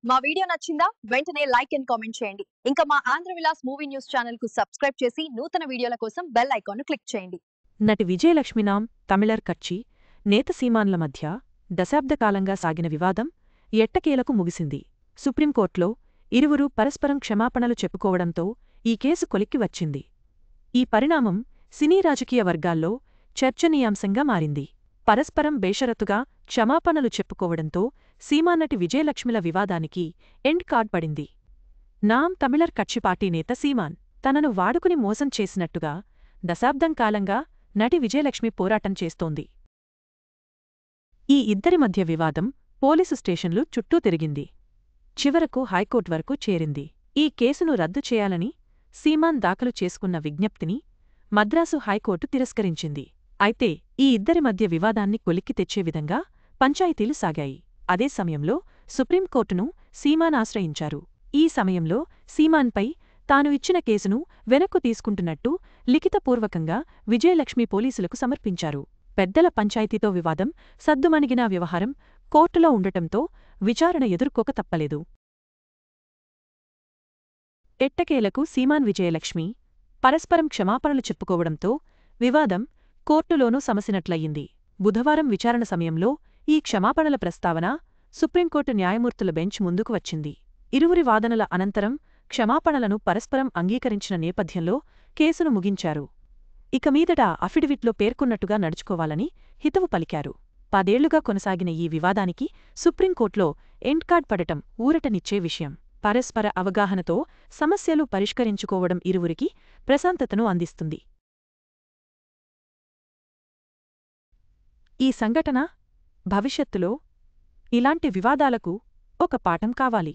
మా వీడియో నచ్చిందా? వెంటనే లైక్ అండ్ కామెంట్ చేయండి. ఇంకా మా Andhra Vilas movie news channel కు సబ్స్క్రైబ్ చేసి నూతన వీడియోల కోసం బెల్ ఐకాన్ ను క్లిక్ చేయండి. నటి విజయలక్ష్మినాం తమిళర్ కచ్చి నేత సీమాన్ల మధ్య దశాబ్దకాలంగా సాగిన వివాదం ఎట్టకేలకు ముగిసింది. సుప్రీంకోర్టులో ఇరువురు పరస్పరం క్షమాపణలు చెప్పుకోవడంతో ఈ కేసు కొలిక్కి వచ్చింది. ఈ పరిణామం సినీ రాజకీయ వర్గాల్లో చర్చనీయాంశంగా మారింది. పరస్పరం బేషరతుగా క్షమాపణలు చెప్పుకోవడంతో సీమానటి విజయలక్ష్మిల వివాదానికి ఎండ్ కార్డ్ పడింది. నాం తమిళర్ కచ్చి పార్టీ నేత సీమాన్ తనను వాడుకుని మోసం చేసినట్టుగా దశాబ్దం కాలంగా నటి విజయలక్ష్మి పోరాటం చేస్తోంది. ఈ ఇద్దరి మధ్య వివాదం పోలీసు స్టేషన్లు చుట్టూ తిరిగింది. చివరకు హైకోర్టు వరకు చేరింది. ఈ కేసును రద్దు చేయాలని సీమాన్ దాఖలు చేసుకున్న విజ్ఞప్తిని మద్రాసు హైకోర్టు తిరస్కరించింది. అయితే ఈ ఇద్దరి మధ్య వివాదాన్ని కొలిక్కి తెచ్చే విధంగా పంచాయతీలు సాగాయి. అదే సమయంలో సుప్రీంకోర్టును సీమాన్ ఆశ్రయించారు. ఈ సమయంలో సీమాన్పై తాను ఇచ్చిన కేసును వెనక్కు తీసుకుంటున్నట్టు లిఖితపూర్వకంగా విజయలక్ష్మి పోలీసులకు సమర్పించారు. పెద్దల పంచాయతీతో వివాదం సద్దుమణిగిన వ్యవహారం కోర్టులో ఉండటంతో విచారణ ఎదుర్కోక తప్పలేదు. ఎట్టకేలకు సీమాన్ విజయలక్ష్మి పరస్పరం క్షమాపణలు చెప్పుకోవడంతో వివాదం కోర్టులోనూ సమసినట్లయింది. బుధవారం విచారణ సమయంలో ఈ క్షమాపణల ప్రస్తావన సుప్రీంకోర్టు న్యాయమూర్తుల బెంచ్ ముందుకు వచ్చింది. ఇరువురి వాదనల అనంతరం క్షమాపణలను పరస్పరం అంగీకరించిన నేపథ్యంలో కేసును ముగించారు. ఇక మీదట అఫిడవిట్లో పేర్కొన్నట్టుగా నడుచుకోవాలని హితవు పలికారు. 10 ఏళ్లుగా కొనసాగిన ఈ వివాదానికి సుప్రీంకోర్టులో ఎండ్ కార్డ్ పడటం ఊరటనిచ్చే విషయం. పరస్పర అవగాహనతో సమస్యలు పరిష్కరించుకోవడం ఇరువురికి ప్రశాంతతను అందిస్తుంది. ఈ సంఘటన భవిష్యత్తులో ఇలాంటి వివాదాలకు ఒక పాఠం కావాలి.